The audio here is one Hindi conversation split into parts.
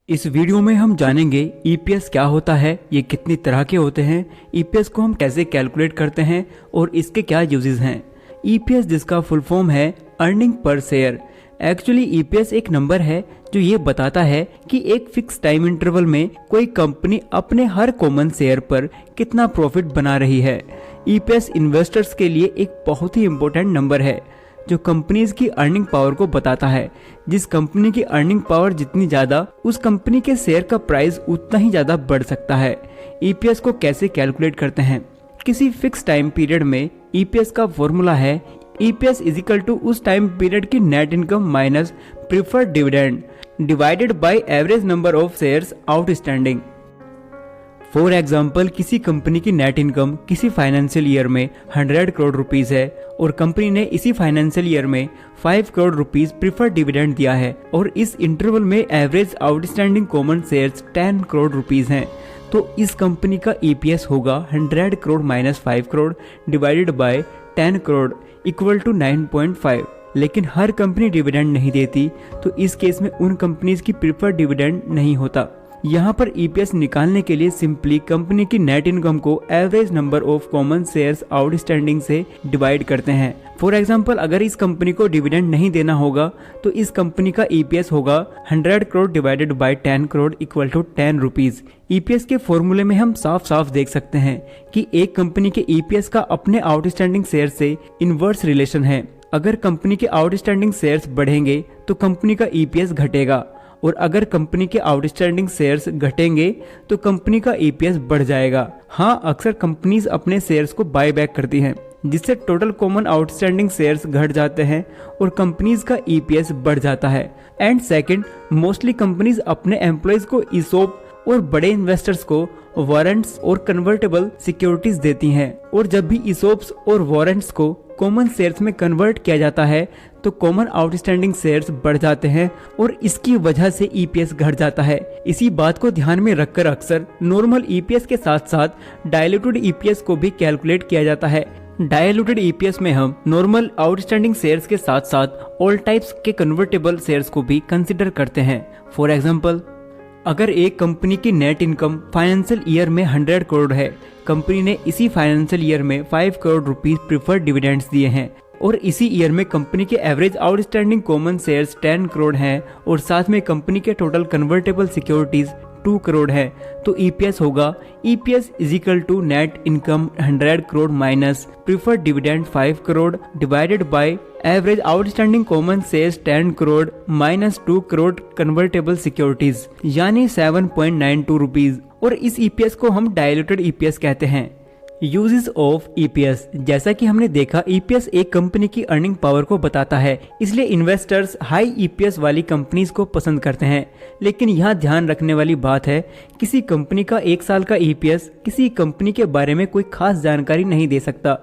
इस वीडियो में हम जानेंगे ईपीएस क्या होता है, ये कितनी तरह के होते हैं, ईपीएस को हम कैसे कैलकुलेट करते हैं और इसके क्या यूजेस हैं। ईपीएस जिसका फुल फॉर्म है earning per share. Actually EPS एक नंबर है जो ये बताता है कि एक फिक्स टाइम इंटरवल में कोई कंपनी अपने हर कॉमन शेयर पर कितना प्रॉफिट बना रही है। ईपीएस इन्वेस्टर्स के लिए एक बहुत ही इम्पोर्टेंट नंबर है जो कंपनीज की अर्निंग पावर को बताता है। जिस कंपनी की अर्निंग पावर जितनी ज्यादा, उस कंपनी के शेयर का प्राइस उतना ही ज्यादा बढ़ सकता है। ईपीएस को कैसे कैलकुलेट करते हैं? किसी फिक्स टाइम पीरियड में ईपीएस का फॉर्मूला है ईपीएस इज इक्वल टू उस टाइम पीरियड की net income minus preferred dividend divided by average number of shares outstanding. For example, किसी कंपनी की नेट इनकम किसी फाइनेंशियल ईयर में 100 करोड़ रुपीस है और कंपनी ने इसी फाइनेंशियल ईयर में 5 करोड़ रुपीस प्रीफर्ड डिविडेंड दिया है और इस इंटरवल में average outstanding common shares 10 crore rupees हैं, तो इस कंपनी का ईपीएस होगा 100 crore minus 5 crore divided by 10 crore equal to 9.5। लेकिन हर कंपनी डिविडेंड नहीं देती, तो इस केस में उन कंपनीज की प्रीफर्ड डिविडेंड नहीं होता। यहाँ पर ईपीएस निकालने के लिए सिंपली कंपनी की नेट इनकम को average number of common shares outstanding से डिवाइड करते हैं। फॉर एग्जांपल, अगर इस कंपनी को डिविडेंड नहीं देना होगा तो इस कंपनी का ईपीएस होगा 100 crore divided by 10 crore equal to 10 rupees. EPS के फॉर्मूले में हम साफ साफ देख सकते हैं कि एक कंपनी के ईपीएस का अपने आउटस्टैंडिंग शेयर से इनवर्स रिलेशन है। अगर कंपनी के आउटस्टैंडिंग शेयर्स बढ़ेंगे तो कंपनी का ईपीएस घटेगा और अगर कंपनी के आउटस्टैंडिंग शेयर्स घटेंगे तो कंपनी का ईपीएस बढ़ जाएगा। हाँ, अक्सर कंपनीज अपने शेयर्स को बाय बैक करती हैं, जिससे टोटल कॉमन आउटस्टैंडिंग शेयर्स घट जाते हैं और कंपनीज का ईपीएस बढ़ जाता है। एंड सेकंड, मोस्टली कंपनीज अपने एम्प्लॉयज को ईसोप और बड़े इन्वेस्टर्स को वारंट्स और कन्वर्टेबल सिक्योरिटीज देती हैं, और जब भी ईसोप्स और वारंट्स को कॉमन शेयर्स में कन्वर्ट किया जाता है तो कॉमन आउटस्टैंडिंग शेयर्स बढ़ जाते हैं और इसकी वजह से ईपीएस घट जाता है। इसी बात को ध्यान में रखकर अक्सर नॉर्मल ईपीएस के साथ साथ डायल्यूटेड ईपीएस को भी कैलकुलेट किया जाता है। डायल्यूटेड ईपीएस में हम नॉर्मल आउटस्टैंडिंग शेयर्स के साथ साथ ऑल टाइप्स के कन्वर्टेबल शेयर्स को भी कंसिडर करते हैं। फॉर एग्जाम्पल, अगर एक कंपनी की नेट इनकम फाइनेंशियल ईयर में 100 करोड़ है, कंपनी ने इसी फाइनेंशियल ईयर में 5 करोड़ रुपीस प्रीफर्ड डिविडेंड्स दिए हैं और इसी ईयर में कंपनी के average outstanding common shares 10 crore हैं और साथ में कंपनी के टोटल कन्वर्टेबल सिक्योरिटीज 2 करोड़ है, तो ईपीएस होगा EPS is equal to net income 100 crore minus preferred dividend 5 crore divided by average outstanding common shares 10 crore minus 2 crore convertible securities, यानी 7.92 रुपीज। और इस ईपीएस को हम डायल्यूटेड ईपीएस कहते हैं। यूजेस ऑफ ईपीएस, जैसा कि हमने देखा, ईपीएस एक कंपनी की अर्निंग पावर को बताता है, इसलिए इन्वेस्टर्स हाई ईपीएस वाली कंपनीज को पसंद करते हैं। लेकिन यहाँ ध्यान रखने वाली बात है, किसी कंपनी का एक साल का ईपीएस किसी कंपनी के बारे में कोई खास जानकारी नहीं दे सकता,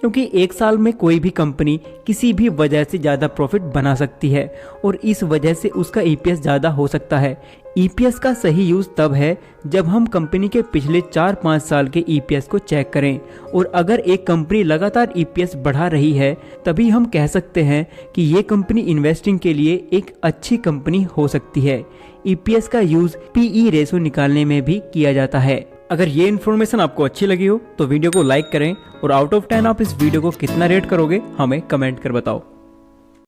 क्योंकि एक साल में कोई भी कंपनी किसी भी वजह से ज़्यादा प्रॉफिट बना सकती है और इस वजह से उसका ईपीएस ज़्यादा हो सकता है। ईपीएस का सही यूज़ तब है जब हम कंपनी के पिछले 4-5 साल के ईपीएस को चेक करें, और अगर एक कंपनी लगातार ईपीएस बढ़ा रही है तभी हम कह सकते हैं कि ये कंपनी इन्वेस्टिंग के लिए एक अच्छी कंपनी हो सकती है। ईपीएस का यूज़ पीई रेशो निकालने में भी किया जाता है। अगर ये इन्फॉर्मेशन आपको अच्छी लगी हो तो वीडियो को लाइक करें और आउट ऑफ 10 आप इस वीडियो को कितना रेट करोगे हमें कमेंट कर बताओ।